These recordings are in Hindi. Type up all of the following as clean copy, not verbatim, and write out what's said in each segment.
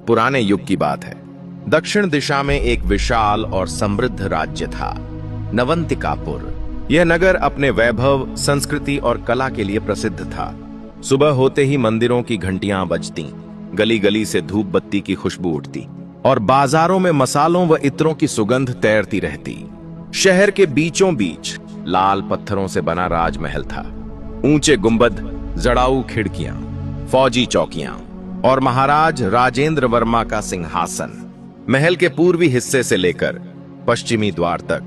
पुराने युग की बात है। दक्षिण दिशा में एक विशाल और समृद्ध राज्य था, नवंतिकापुर। यह नगर अपने वैभव, संस्कृति और कला के लिए प्रसिद्ध था। सुबह होते ही मंदिरों की घंटियां बजती, गली गली से धूप बत्ती की खुशबू उठती और बाजारों में मसालों व इत्रों की सुगंध तैरती रहती। शहर के बीचों बीच लाल पत्थरों से बना राजमहल था। ऊंचे गुंबद, जड़ाऊ खिड़कियां, फौजी चौकियां और महाराज राजेंद्र वर्मा का सिंहासन। महल के पूर्वी हिस्से से लेकर पश्चिमी द्वार तक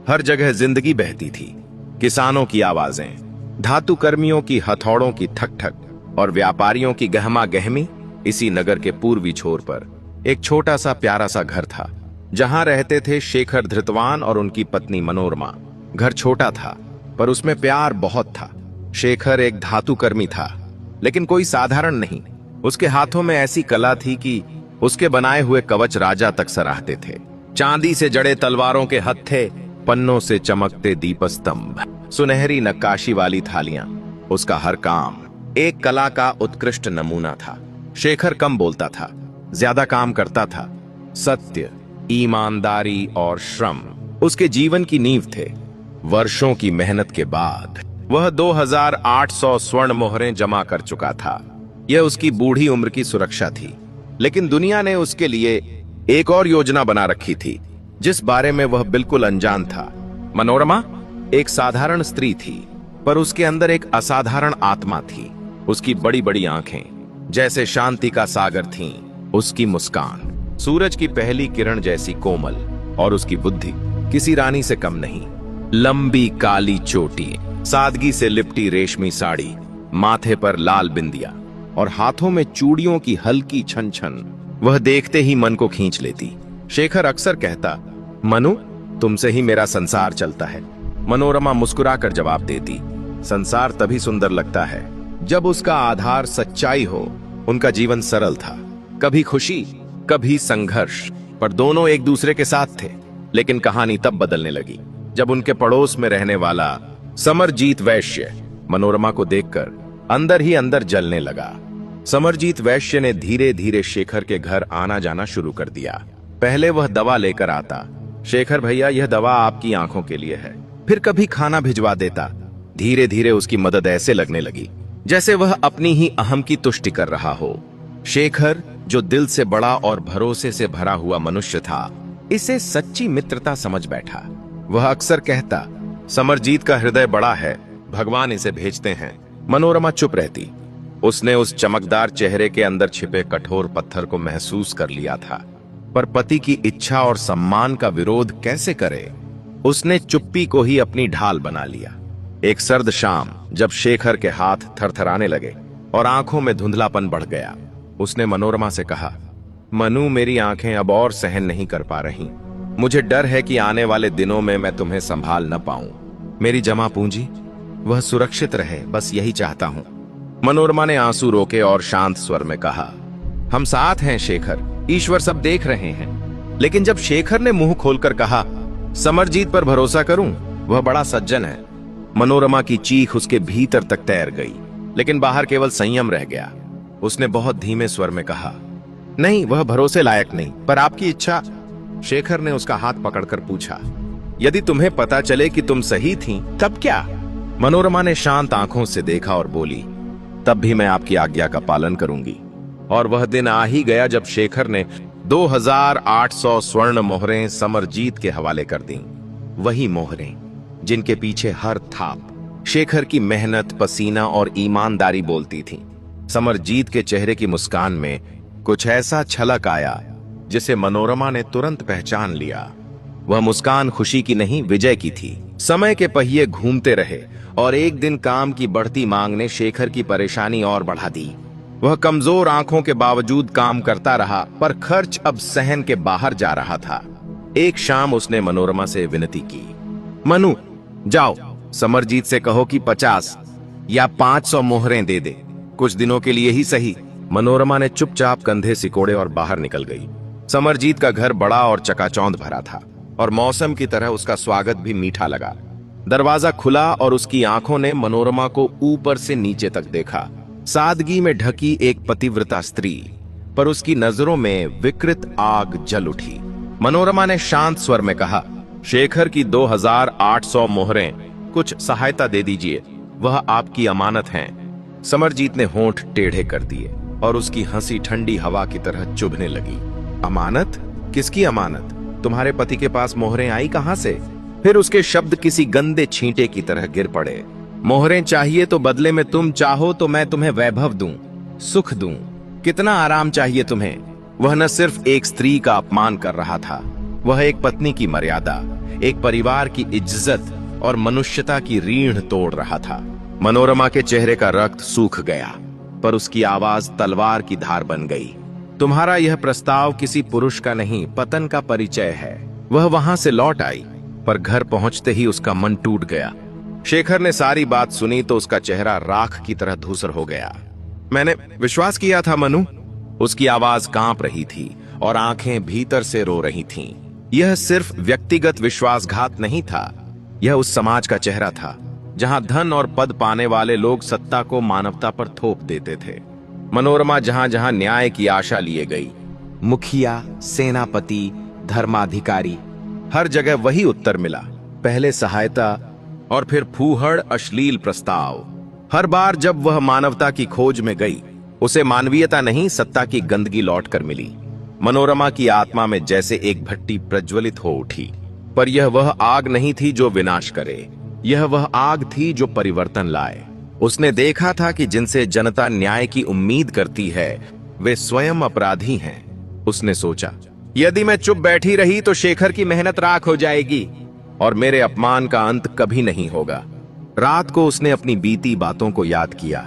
हर जगह जिंदगी बहती थी। किसानों की आवाजें, धातु कर्मियों की हथौड़ों की ठक ठक और व्यापारियों की गहमा गहमी। इसी नगर के पूर्वी छोर पर एक छोटा सा प्यारा सा घर था, जहां रहते थे शेखर धृतवान और उनकी पत्नी मनोरमा। घर छोटा था, पर उसमें प्यार बहुत था। शेखर एक धातु कर्मी था, लेकिन कोई साधारण नहीं। उसके हाथों में ऐसी कला थी कि उसके बनाए हुए कवच राजा तक सराहते थे। चांदी से जड़े तलवारों के हत्थे, पन्नों से चमकते दीपस्तंभ, सुनहरी नक्काशी वाली थालियां, उसका हर काम एक कला का उत्कृष्ट नमूना था। शेखर कम बोलता था, ज्यादा काम करता था। सत्य, ईमानदारी और श्रम उसके जीवन की नींव थे। वर्षों की मेहनत के बाद वह 2800 स्वर्ण मोहरें जमा कर चुका था। यह उसकी बूढ़ी उम्र की सुरक्षा थी। लेकिन दुनिया ने उसके लिए एक और योजना बना रखी थी, जिस बारे में वह बिल्कुल अनजान था। मनोरमा एक साधारण स्त्री थी, पर उसके अंदर एक असाधारण आत्मा थी। उसकी बड़ी बड़ी आंखें जैसे शांति का सागर थीं। उसकी मुस्कान सूरज की पहली किरण जैसी कोमल, और उसकी बुद्धि किसी रानी से कम नहीं। लंबी काली चोटी, सादगी से लिपटी रेशमी साड़ी, माथे पर लाल बिंदिया और हाथों में चूड़ियों की हल्की छन छन वह देखते ही मन को खींच लेती। शेखर अक्सर कहता, मनु, तुमसे ही मेरा संसार चलता है। मनोरमा मुस्कुराकर जवाब देती, संसार तभी सुंदर लगता है जब उसका आधार सच्चाई हो। उनका जीवन सरल था, कभी खुशी कभी संघर्ष, पर दोनों एक दूसरे के साथ थे। लेकिन कहानी तब बदलने लगी जब उनके पड़ोस में रहने वाला समरजीत वैश्य मनोरमा को देखकर अंदर ही अंदर जलने लगा। समरजीत वैश्य ने धीरे धीरे शेखर के घर आना जाना शुरू कर दिया। पहले वह दवा लेकर आता, शेखर भैया यह दवा आपकी आंखों के लिए है। फिर कभी खाना भिजवा देता। धीरे धीरे उसकी मदद ऐसे लगने लगी जैसे वह अपनी ही अहम की तुष्टि कर रहा हो। शेखर, जो दिल से बड़ा और भरोसे से भरा हुआ मनुष्य था, इसे सच्ची मित्रता समझ बैठा। वह अक्सर कहता, समरजीत का हृदय बड़ा है, भगवान इसे भेजते हैं। मनोरमा चुप रहती। उसने उस चमकदार चेहरे के अंदर छिपे कठोर पत्थर को महसूस कर लिया था, पर पति की इच्छा और सम्मान का विरोध कैसे करे। उसने चुप्पी को ही अपनी ढाल बना लिया। एक सर्द शाम, जब शेखर के हाथ थरथराने लगे और आंखों में धुंधलापन बढ़ गया, उसने मनोरमा से कहा, मनु, मेरी आंखें अब और सहन नहीं कर पा रही। मुझे डर है कि आने वाले दिनों में मैं तुम्हें संभाल न पाऊं। मेरी जमा पूंजी वह सुरक्षित रहे, बस यही चाहता हूं। मनोरमा ने आंसू रोके और शांत स्वर में कहा, हम साथ हैं शेखर, ईश्वर सब देख रहे हैं। लेकिन जब शेखर ने मुंह खोलकर कहा, समरजीत पर भरोसा करूं, वह बड़ा सज्जन है, मनोरमा की चीख उसके भीतर तक तैर गई, लेकिन बाहर केवल संयम रह गया। उसने बहुत धीमे स्वर में कहा, नहीं, वह भरोसे लायक नहीं, पर आपकी इच्छा। शेखर ने उसका हाथ पकड़कर पूछा, यदि तुम्हें पता चले कि तुम सही थी, तब क्या? मनोरमा ने शांत आंखों से देखा और बोली, तब भी मैं आपकी आज्ञा का पालन करूंगी। और वह दिन आ ही गया जब शेखर ने 2800 स्वर्ण मोहरें समरजीत के हवाले कर दी। वही मोहरें जिनके पीछे हर थाप शेखर की मेहनत, पसीना और ईमानदारी बोलती थी। समरजीत के चेहरे की मुस्कान में कुछ ऐसा छलक आया जिसे मनोरमा ने तुरंत पहचान लिया। वह मुस्कान खुशी की नहीं, विजय की थी। समय के पहिए घूमते रहे और एक दिन काम की बढ़ती मांग ने शेखर की परेशानी और बढ़ा दी। वह कमजोर आंखों के बावजूद काम करता रहा, पर खर्च अब सहन के बाहर जा रहा था। एक शाम उसने मनोरमा से विनती की, मनु, जाओ समरजीत से कहो कि 50 या 500 मोहरें दे दे, कुछ दिनों के लिए ही सही। मनोरमा ने चुपचाप कंधे सिकोड़े और बाहर निकल गई। समरजीत का घर बड़ा और चकाचौंध भरा था, और मौसम की तरह उसका स्वागत भी मीठा लगा। दरवाजा खुला और उसकी आंखों ने मनोरमा को ऊपर से नीचे तक देखा। सादगी में ढकी एक पतिव्रता स्त्री, पर उसकी नजरों में विकृत आग जल उठी। मनोरमा ने शांत स्वर में कहा, शेखर की 2800 मोहरें कुछ सहायता दे दीजिए, वह आपकी अमानत हैं। समरजीत ने होंठ टेढ़े कर दिए और उसकी हंसी ठंडी हवा की तरह चुभने लगी। अमानत? किसकी अमानत? तुम्हारे पति के पास मोहरें आई कहां से? फिर उसके शब्द किसी गंदे छींटे की तरह गिर पड़े। मोहरें चाहिए तो बदले में तुम चाहो तो मैं तुम्हें वैभव दूं, सुख दूं। कितना आराम चाहिए तुम्हें? वह न सिर्फ एक स्त्री का अपमान कर रहा था, वह एक पत्नी की मर्यादा, एक परिवार की इज्जत और मनुष्यता की रीढ़ तोड़ रहा था। मनोरमा के चेहरे का रक्त सूख गया, पर उसकी आवाज तलवार की धार बन गई। तुम्हारा यह प्रस्ताव किसी पुरुष का नहीं, पतन का परिचय है। वह वहां से लौट आई, पर घर पहुंचते ही उसका मन टूट गया। शेखर ने सारी बात सुनी तो उसका चेहरा राख की तरह धूसर हो गया। मैंने विश्वास किया था मनु। उसकी आवाज कांप रही थी और आंखें भीतर से रो रही थीं। यह सिर्फ व्यक्तिगत विश्वासघात नहीं था, यह उस समाज का चेहरा था जहां धन और पद पाने वाले लोग सत्ता को मानवता पर थोप देते थे। मनोरमा जहां जहां न्याय की आशा लिए गई, मुखिया, सेनापति, धर्माधिकारी, हर जगह वही उत्तर मिला। पहले सहायता और फिर फूहड़ अश्लील प्रस्ताव। हर बार जब वह मानवता की खोज में गई, उसे मानवीयता नहीं, सत्ता की गंदगी लौटकर मिली। मनोरमा की आत्मा में जैसे एक भट्टी प्रज्वलित हो उठी, पर यह वह आग नहीं थी जो विनाश करे, यह वह आग थी जो परिवर्तन लाए। उसने देखा था कि जिनसे जनता न्याय की उम्मीद करती है, वे स्वयं अपराधी हैं। उसने सोचा, यदि मैं चुप बैठी रही तो शेखर की मेहनत राख हो जाएगी और मेरे अपमान का अंत कभी नहीं होगा। रात को उसने अपनी बीती बातों को याद किया,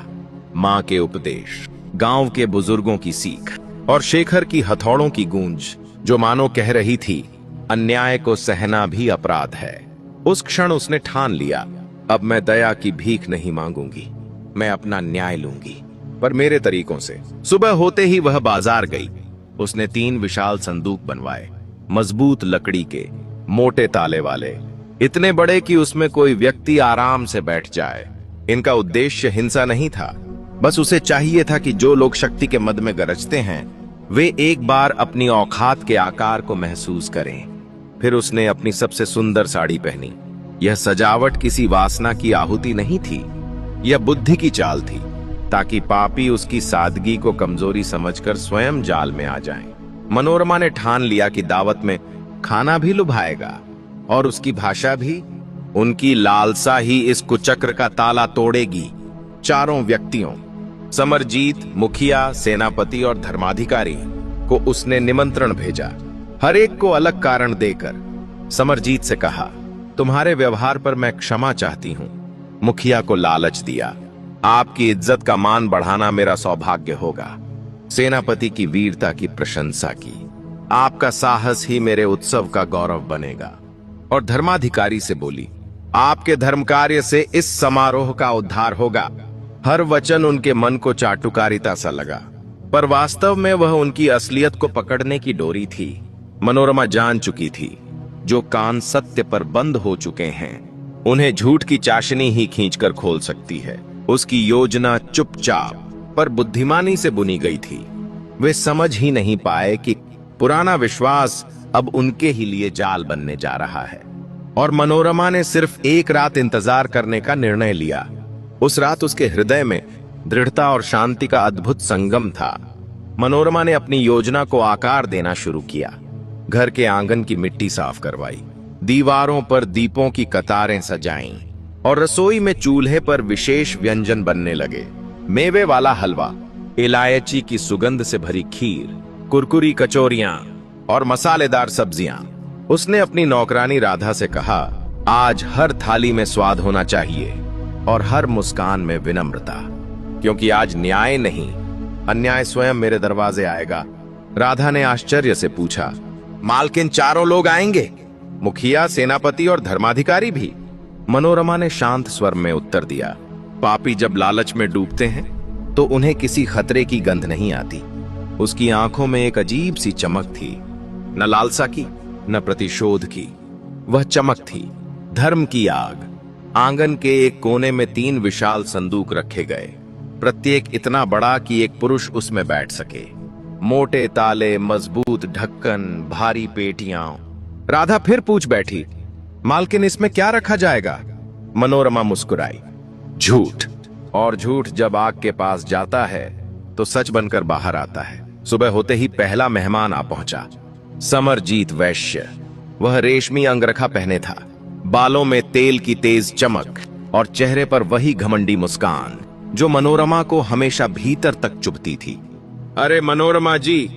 मां के उपदेश, गांव के बुजुर्गों की सीख और शेखर की हथौड़ों की गूंज, जो मानो कह रही थी, अन्याय को सहना भी अपराध है। उस क्षण उसने ठान लिया, अब मैं दया की भीख नहीं मांगूंगी, मैं अपना न्याय लूंगी, पर मेरे तरीकों से। सुबह होते ही वह बाजार गई। उसने 3 विशाल संदूक बनवाए, मजबूत लकड़ी के, मोटे ताले वाले, इतने बड़े कि उसमें कोई व्यक्ति आराम से बैठ जाए। इनका उद्देश्य हिंसा नहीं था, बस उसे चाहिए था कि जो लोग शक्ति के मद में गरजते हैं, वे एक बार अपनी औकात के आकार को महसूस करें। फिर उसने अपनी सबसे सुंदर साड़ी पहनी। यह सजावट किसी वासना की आहुति नहीं थी, यह बुद्धि की चाल थी, ताकि पापी उसकी सादगी को कमजोरी समझकर स्वयं जाल में आ जाएं। मनोरमा ने ठान लिया कि दावत में खाना भी लुभाएगा और उसकी भाषा भी। उनकी लालसा ही इस कुचक्र का ताला तोड़ेगी। चारों व्यक्तियों, समरजीत, मुखिया, सेनापति और धर्माधिकारी को उसने निमंत्रण भेजा, हर एक को अलग कारण देकर। समरजीत से कहा, तुम्हारे व्यवहार पर मैं क्षमा चाहती हूं। मुखिया को लालच दिया, आपकी इज्जत का मान बढ़ाना मेरा सौभाग्य होगा। सेनापति की वीरता की प्रशंसा की, आपका साहस ही मेरे उत्सव का गौरव बनेगा। और धर्माधिकारी से बोली, आपके धर्म कार्य से इस समारोह का उद्धार होगा। हर वचन उनके मन को चाटुकारिता सा लगा, पर वास्तव में वह उनकी असलियत को पकड़ने की डोरी थी। मनोरमा जान चुकी थी, जो कान सत्य पर बंद हो चुके हैं, उन्हें झूठ की चाशनी ही खींचकर खोल सकती है। उसकी योजना चुपचाप पर बुद्धिमानी से बुनी गई थी। वे समझ ही नहीं पाए कि पुराना विश्वास अब उनके ही लिए जाल बनने जा रहा है। और मनोरमा ने सिर्फ एक रात इंतजार करने का निर्णय लिया। उस रात उसके हृदय में दृढ़ता और शांति का अद्भुत संगम था। मनोरमा ने अपनी योजना को आकार देना शुरू किया। घर के आंगन की मिट्टी साफ करवाई, दीवारों पर दीपों की कतारें सजाईं और रसोई में चूल्हे पर विशेष व्यंजन बनने लगे। मेवे वाला हलवा, इलायची की सुगंध से भरी खीर, कुरकुरी कचौरियां और मसालेदार सब्जियां। उसने अपनी नौकरानी राधा से कहा, आज हर थाली में स्वाद होना चाहिए और हर मुस्कान में विनम्रता, क्योंकि आज न्याय नहीं, अन्याय स्वयं मेरे दरवाजे आएगा। राधा ने आश्चर्य से पूछा, मालकिन चारों लोग आएंगे? मुखिया, सेनापति और धर्माधिकारी भी? मनोरमा ने शांत स्वर में उत्तर दिया, पापी जब लालच में डूबते हैं तो उन्हें किसी खतरे की गंध नहीं आती। उसकी आंखों में एक अजीब सी चमक थी, न लालसा की, न प्रतिशोध की। वह चमक थी धर्म की आग। आंगन के एक कोने में 3 विशाल संदूक रखे गए, प्रत्येक इतना बड़ा कि एक पुरुष उसमें बैठ सके। मोटे ताले, मजबूत ढक्कन, भारी पेटियां। राधा फिर पूछ बैठी, मालकिन इसमें क्या रखा जाएगा? मनोरमा मुस्कुराई, झूठ। और झूठ जब आग के पास जाता है तो सच बनकर बाहर आता है। सुबह होते ही पहला मेहमान आ पहुंचा, समरजीत वैश्य। वह रेशमी अंगरखा पहने था, बालों में तेल की तेज चमक और चेहरे पर वही घमंडी मुस्कान जो मनोरमा को हमेशा भीतर तक चुभती थी। अरे मनोरमा जी,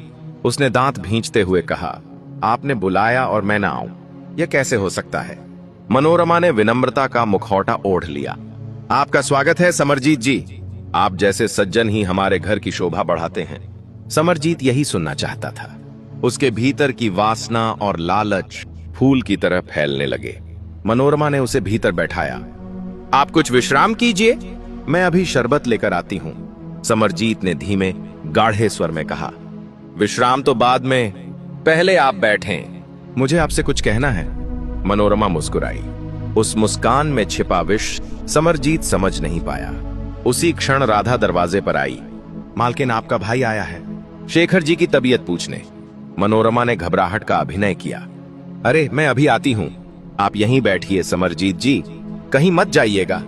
उसने दांत भींचते हुए कहा, आपने बुलाया और मैं ना आऊं, यह कैसे हो सकता है? मनोरमा ने विनम्रता का मुखौटा ओढ़ लिया। आपका स्वागत है समरजीत जी, आप जैसे सज्जन ही हमारे घर की शोभा बढ़ाते हैं। समरजीत यही सुनना चाहता था। उसके भीतर की वासना और लालच फूल की तरह फैलने लगे। मनोरमा ने उसे भीतर बैठाया। आप कुछ विश्राम कीजिए, मैं अभी शरबत लेकर आती हूं, समरजीत ने धीमे गाढ़े स्वर में कहा। विश्राम तो बाद में, पहले आप बैठें, मुझे आपसे कुछ कहना है। मनोरमा मुस्कुराई। उस मुस्कान में छिपा विष समरजीत समझ नहीं पाया। उसी क्षण राधा दरवाजे पर आई। मालकिन, आपका भाई आया है, शेखर जी की तबीयत पूछने। मनोरमा ने घबराहट का अभिनय किया। अरे मैं अभी आती हूं, आप यहीं बैठिए समरजीत जी, कहीं मत जाइएगा।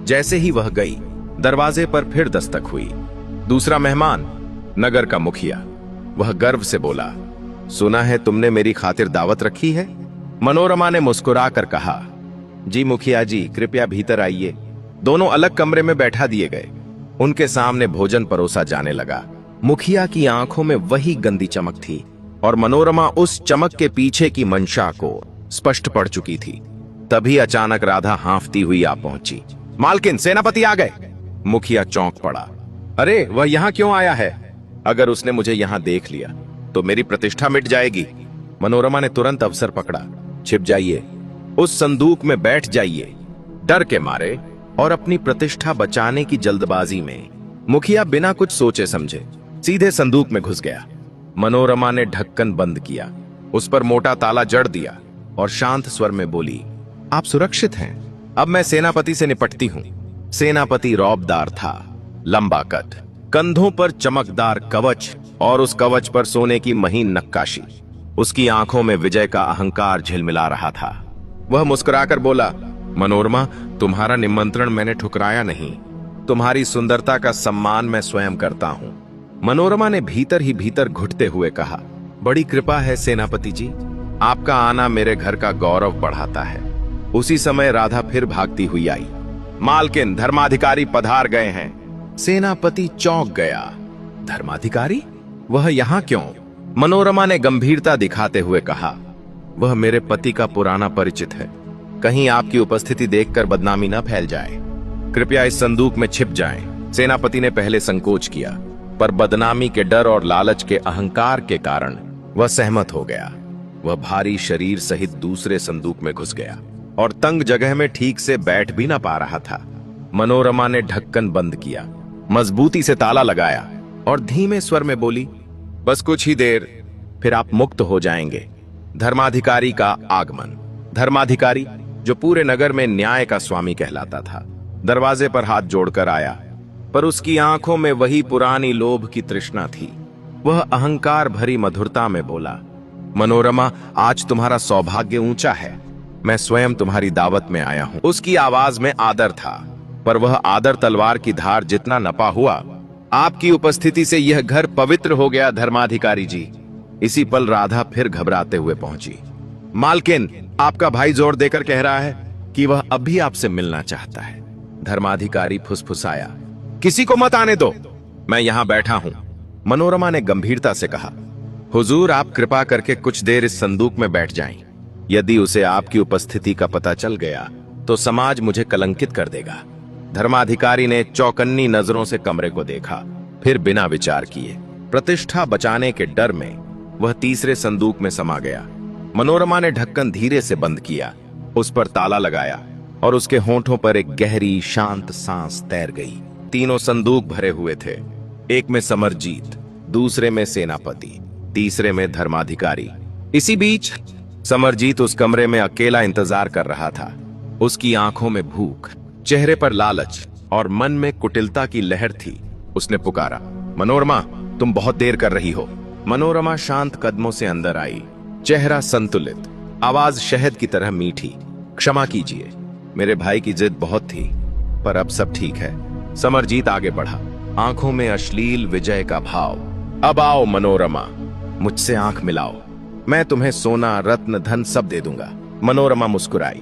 जैसे ही वह गई, दरवाजे पर फिर दस्तक हुई। दूसरा मेहमान, नगर का मुखिया। वह गर्व से बोला, सुना है तुमने मेरी खातिर दावत रखी है? मनोरमा ने मुस्कुराकर कहा, जी मुखिया जी, कृपया भीतर आइए। दोनों अलग कमरे में बैठा दिए गए। उनके सामने भोजन परोसा जाने लगा। मुखिया की आंखों में वही गंदी चमक थी और मनोरमा उस चमक के पीछे की मंशा को स्पष्ट पड़ चुकी थी। तभी अचानक राधा हांफती हुई आ पहुंची। मालकिन, सेनापति आ गए। मुखिया चौंक पड़ा। अरे वह यहां क्यों आया है? अगर उसने मुझे यहां देख लिया तो मेरी प्रतिष्ठा मिट जाएगी। मनोरमा ने तुरंत अवसर पकड़ा। छिप जाइए, उस संदूक में बैठ जाइए। डर के मारे और अपनी प्रतिष्ठा बचाने की जल्दबाजी में मुखिया बिना कुछ सोचे समझे सीधे संदूक में घुस गया। मनोरमा ने ढक्कन बंद किया, उस पर मोटा ताला जड़ दिया और शांत स्वर में बोली, आप सुरक्षित हैं, अब मैं सेनापति से निपटती हूं। सेनापति रौबदार था, लंबा कद, कंधों पर चमकदार कवच और उस कवच पर सोने की महीन नक्काशी। उसकी आंखों में विजय का अहंकार झिलमिला रहा था। वह मुस्कुराकर बोला, मनोरमा, तुम्हारा निमंत्रण मैंने ठुकराया नहीं। तुम्हारी सुंदरता का सम्मान मैं स्वयं करता हूं। मनोरमा ने भीतर ही भीतर घुटते हुए कहा, बड़ी कृपा है सेनापति जी, आपका आना मेरे घर का गौरव बढ़ाता है। उसी समय राधा फिर भागती हुई आई। मालकिन, धर्माधिकारी पधार गए हैं। सेनापति चौंक गया। धर्माधिकारी? वह यहां क्यों? मनोरमा ने गंभीरता दिखाते हुए कहा, वह मेरे पति का पुराना परिचित है, कहीं आपकी उपस्थिति देखकर बदनामी न फैल जाए। कृपया इस संदूक में छिप जाएं। सेनापति ने पहले संकोच किया, पर बदनामी के डर और लालच के अहंकार के कारण वह सहमत हो गया। वह भारी शरीर सहित दूसरे संदूक में घुस गया और तंग जगह में ठीक से बैठ भी न पा रहा था। मनोरमा ने ढक्कन बंद किया, मजबूती से ताला लगाया और धीमे स्वर में बोली, बस कुछ ही देर, फिर आप मुक्त हो जाएंगे। धर्माधिकारी का आगमन। धर्माधिकारी, जो पूरे नगर में न्याय का स्वामी कहलाता था, दरवाजे पर हाथ जोड़कर आया, पर उसकी आंखों में वही पुरानी लोभ की तृष्णा थी। वह अहंकार भरी मधुरता में बोला, मनोरमा, आज तुम्हारा सौभाग्य ऊंचा है, मैं स्वयं तुम्हारी दावत में आया हूं। उसकी आवाज में आदर था, पर वह आदर तलवार की धार जितना नपा हुआ। आपकी उपस्थिति से यह घर पवित्र हो गया धर्माधिकारी जी। इसी पल राधा फिर घबराते हुए पहुंची। मालकिन, आपका भाई जोर देकर कह रहा है कि वह अब भी आपसे मिलना चाहता है। धर्माधिकारी फुसफुसाया, किसी को मत आने दो, मैं यहां बैठा हूं। मनोरमा ने गंभीरता से कहा, हुजूर, आप कृपा करके कुछ देर इस संदूक में बैठ जाएं। यदि उसे आपकी उपस्थिति का पता चल गया तो समाज मुझे कलंकित कर देगा। धर्माधिकारी ने चौकन्नी नजरों से कमरे को देखा, फिर बिना विचार किए प्रतिष्ठा बचाने के डर में वह तीसरे संदूक में समा गया। मनोरमा ने ढक्कन धीरे से बंद किया, उस पर ताला लगाया और उसके होंठों पर एक गहरी शांत सांस तैर गई। तीनों संदूक भरे हुए थे, एक में समरजीत, दूसरे में सेनापति, तीसरे में धर्माधिकारी। इसी बीच समरजीत उस कमरे में अकेला इंतजार कर रहा था। उसकी आंखों में भूख, चेहरे पर लालच और मन में कुटिलता की लहर थी। उसने पुकारा, मनोरमा, तुम बहुत देर कर रही हो, मनोरमा शांत कदमों से अंदर आई, चेहरा संतुलित, आवाज शहद की तरह मीठी। क्षमा कीजिए, मेरे भाई की जिद बहुत थी, पर अब सब ठीक है। समरजीत आगे बढ़ा, आंखों में अश्लील विजय का भाव। अब आओ मनोरमा, मुझसे आंख मिलाओ, मैं तुम्हें सोना रत्न धन सब दे दूंगा। मनोरमा मुस्कुराई,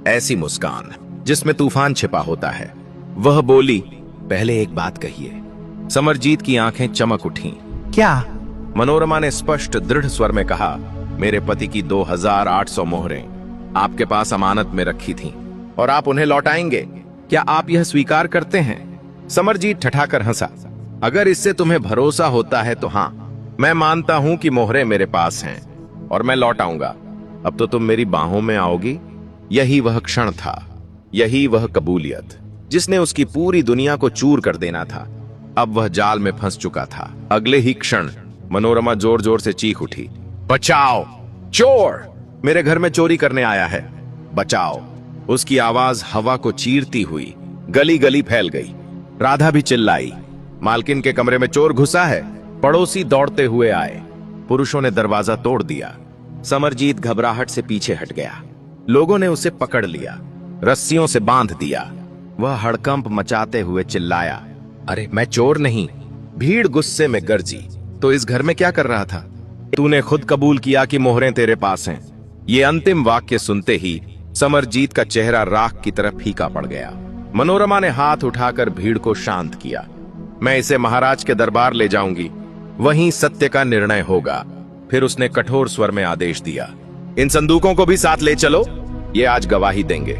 ऐसी मुस्कान जिसमें तूफान छिपा होता है। वह बोली, पहले एक बात कहिए। समरजीत की आंखें चमक उठी। क्या? मनोरमा ने स्पष्ट दृढ़ स्वर में कहा, मेरे पति की 2800 मोहरें आपके पास अमानत में रखी थीं और आप उन्हें लौटाएंगे। क्या आप यह स्वीकार करते हैं? समरजीत ठठाकर हंसा। अगर इससे तुम्हें भरोसा होता है तो हां, मैं मानता हूं कि मोहरें मेरे पास हैं और मैं लौट आऊंगा। अब तो तुम मेरी बाहों में आओगी। यही वह क्षण था, यही वह कबूलियत जिसने उसकी पूरी दुनिया को चूर कर देना था। अब वह जाल में फंस चुका था। अगले ही क्षण मनोरमा जोर जोर से चीख उठी, बचाओ, चोर मेरे घर में चोरी करने आया है, बचाओ। उसकी आवाज हवा को चीरती हुई गली गली फैल गई। राधा भी चिल्लाई, मालकिन के कमरे में चोर घुसा है। पड़ोसी दौड़ते हुए आए, पुरुषों ने दरवाजा तोड़ दिया। समरजीत घबराहट से पीछे हट गया। लोगों ने उसे पकड़ लिया, रस्सियों से बांध दिया। वह हड़कंप मचाते हुए चिल्लाया, अरे मैं चोर नहीं। भीड़ गुस्से में गरजी, तो इस घर में क्या कर रहा था? तूने खुद कबूल किया कि मोहरें तेरे पास हैं। ये अंतिम वाक्य सुनते ही समरजीत का चेहरा राख की तरह फीका पड़ गया। मनोरमा ने हाथ उठाकर भीड़ को शांत किया। मैं इसे महाराज के दरबार ले जाऊंगी, वहीं सत्य का निर्णय होगा। फिर उसने कठोर स्वर में आदेश दिया, इन संदूकों को भी साथ ले चलो, ये आज गवाही देंगे।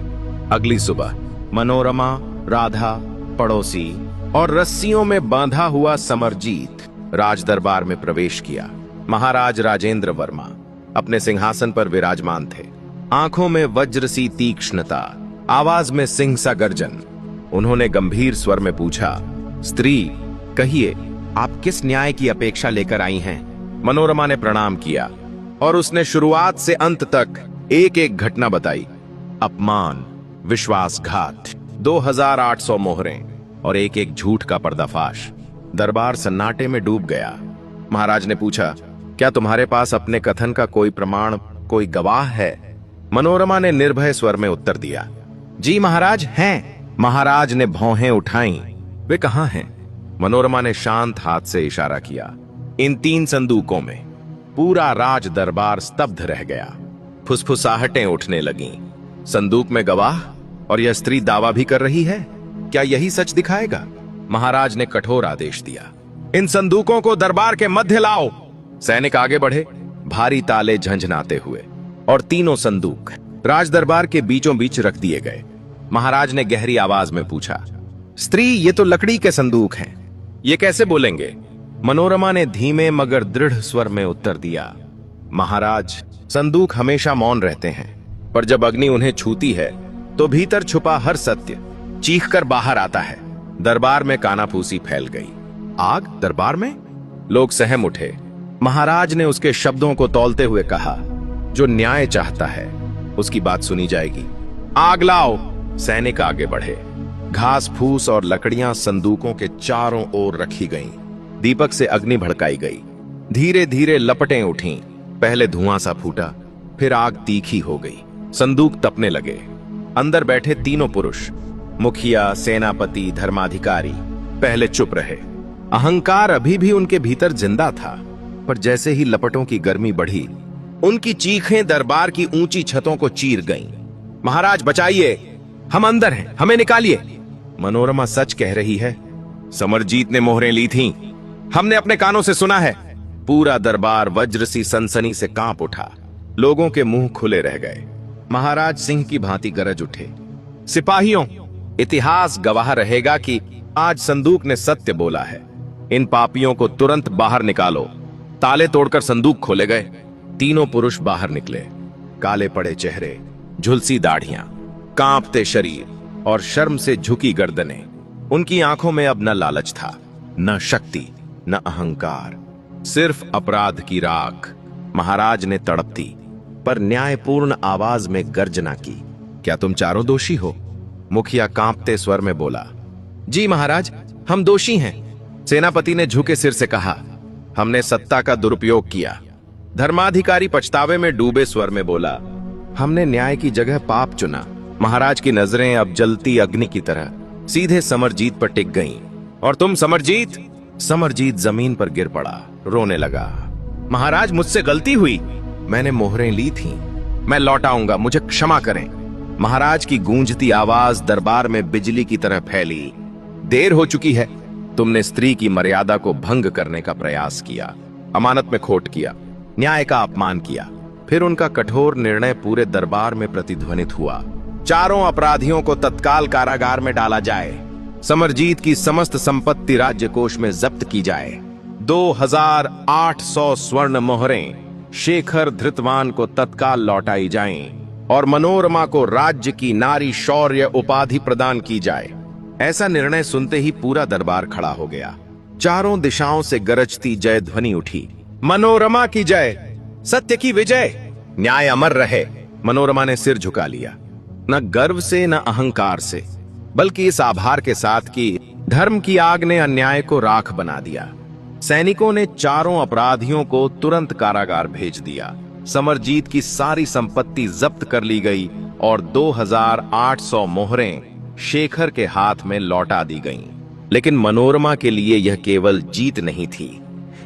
अगली सुबह मनोरमा, राधा, पड़ोसी और रस्सियों में बांधा हुआ समरजीत राज दरबार में प्रवेश किया। महाराज राजेंद्र वर्मा अपने सिंहासन पर विराजमान थे। आंखों में वज्र सी तीक्ष्णता, आवाज में सिंह सा गर्जन। उन्होंने गंभीर स्वर में पूछा, स्त्री, कहिए आप किस न्याय की अपेक्षा लेकर आई हैं? मनोरमा ने प्रणाम किया और उसने शुरुआत से अंत तक एक एक घटना बताई। अपमान, विश्वासघात, 2800 मोहरें और एक एक झूठ का पर्दाफाश। दरबार सन्नाटे में डूब गया। महाराज ने पूछा, क्या तुम्हारे पास अपने कथन का कोई प्रमाण, कोई गवाह है? मनोरमा ने निर्भय स्वर में उत्तर दिया, जी महाराज हैं। महाराज ने भौहें उठाई, वे कहां हैं? मनोरमा ने शांत हाथ से इशारा किया, इन 3 संदूकों में। पूरा राज दरबार स्तब्ध रह गया। फुसफुसाहटें उठने लगीं। संदूक में गवाह, और यह स्त्री दावा भी कर रही है। क्या यही सच दिखाएगा? महाराज ने कठोर आदेश दिया, इन संदूकों को दरबार के मध्य लाओ। सैनिक आगे बढ़े, भारी ताले झंझनाते हुए, और तीनों संदूक राज दरबार के बीचों बीच रख दिए गए। महाराज ने गहरी आवाज में पूछा, स्त्री, ये तो लकड़ी के संदूक हैं, ये कैसे बोलेंगे? मनोरमा ने धीमे मगर दृढ़ स्वर में उत्तर दिया, महाराज, संदूक हमेशा मौन रहते हैं, पर जब अग्नि उन्हें छूती है तो भीतर छुपा हर सत्य चीखकर बाहर आता है। दरबार में कानाफूसी फैल गई। आग दरबार में? लोग सहम उठे। महाराज ने उसके शब्दों को तौलते हुए कहा, जो न्याय चाहता है उसकी बात सुनी जाएगी। आग लाओ। सैनिक आगे बढ़े। घास फूस और लकड़ियां संदूकों के चारों ओर रखी गईं। दीपक से अग्नि भड़काई गई। धीरे धीरे लपटें उठीं। पहले धुआं सा फूटा, फिर आग तीखी हो गई। संदूक तपने लगे। अंदर बैठे तीनों पुरुष, मुखिया, सेनापति, धर्माधिकारी, पहले चुप रहे। अहंकार अभी भी उनके भीतर जिंदा था, पर जैसे ही लपटों की गर्मी बढ़ी, उनकी चीखें दरबार की ऊंची छतों को चीर गईं। महाराज बचाइए, हम अंदर हैं, हमें निकालिए। मनोरमा सच कह रही है, समरजीत ने मोहरें ली थीं, हमने अपने कानों से सुना है। पूरा दरबार वज्र सी सनसनी से कांप उठा। लोगों के मुंह खुले रह गए। महाराज सिंह की भांति गरज उठे, सिपाहियों, इतिहास गवाह रहेगा कि आज संदूक ने सत्य बोला है। इन पापियों को तुरंत बाहर निकालो। ताले तोड़कर संदूक खोले गए। तीनों पुरुष बाहर निकले। काले पड़े चेहरे, झुलसी दाढ़ियां, कांपते शरीर और शर्म से झुकी गर्दनें। उनकी आंखों में अब न लालच था, न शक्ति, न अहंकार, सिर्फ अपराध की राख। महाराज ने तड़पती पर न्यायपूर्ण आवाज में गर्जना की, क्या तुम चारों दोषी हो? मुखिया कांपते स्वर में बोला, जी महाराज, हम दोषी हैं। सेनापति ने झुके सिर से कहा, हमने सत्ता का दुरुपयोग किया। धर्माधिकारी पछतावे में डूबे स्वर में बोला, हमने न्याय की जगह पाप चुना। महाराज की नजरें अब जलती अग्नि की तरह सीधे समरजीत पर टिक गईं। और तुम समरजीत? समरजीत जमीन पर गिर पड़ा, रोने लगा। महाराज, मुझसे गलती हुई। मैंने मोहरें ली थीं। मैं लौट आऊंगा, मुझे क्षमा करें। महाराज की गूंजती आवाज दरबार में बिजली की तरह फैली। देर हो चुकी है। तुमने स्त्री की मर्यादा को भंग करने का प्रयास किया, अमानत में खोट किया, न्याय का अपमान किया। फिर उनका कठोर निर्णय पूरे दरबार में प्रतिध्वनित हुआ। चारों अपराधियों को तत्काल कारागार में डाला जाए। समरजीत की समस्त संपत्ति राज्य कोष में जब्त की जाए। 2800 स्वर्ण मोहरें शेखर धृतवान को तत्काल लौटाई जाएं और मनोरमा को राज्य की नारी शौर्य उपाधि प्रदान की जाए। ऐसा निर्णय सुनते ही पूरा दरबार खड़ा हो गया। चारों दिशाओं से गरजती जय ध्वनि उठी। मनोरमा की जय, सत्य की विजय, न्याय अमर रहे। मनोरमा ने सिर झुका लिया, न गर्व से न अहंकार से, बल्कि इस आभार के साथ कि धर्म की आग ने अन्याय को राख बना दिया। सैनिकों ने चारों अपराधियों को तुरंत कारागार भेज दिया। समरजीत की सारी संपत्ति जब्त कर ली गई और 2800 मोहरें शेखर के हाथ में लौटा दी गईं। लेकिन मनोरमा के लिए यह केवल जीत नहीं थी,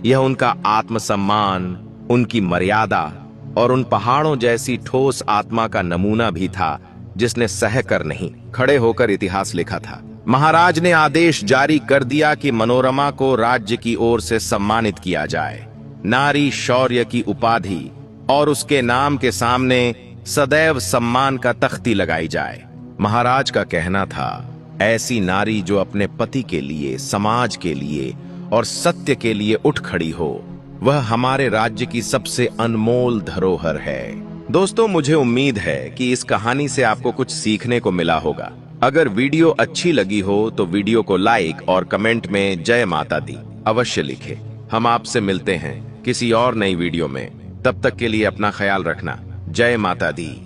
यह उनका आत्मसम्मान, उनकी मर्यादा और उन पहाड़ों जैसी ठोस आत्मा का नमूना भी था जिसने सहकर नहीं, खड़े होकर इतिहास लिखा था। महाराज ने आदेश जारी कर दिया कि मनोरमा को राज्य की ओर से सम्मानित किया जाए, नारी शौर्य की उपाधि और उसके नाम के सामने सदैव सम्मान का तख्ती लगाई जाए। महाराज का कहना था, ऐसी नारी जो अपने पति के लिए, समाज के लिए और सत्य के लिए उठ खड़ी हो, वह हमारे राज्य की सबसे अनमोल धरोहर है। दोस्तों, मुझे उम्मीद है कि इस कहानी से आपको कुछ सीखने को मिला होगा। अगर वीडियो अच्छी लगी हो तो वीडियो को लाइक और कमेंट में जय माता दी अवश्य लिखें। हम आपसे मिलते हैं किसी और नई वीडियो में। तब तक के लिए अपना ख्याल रखना। जय माता दी।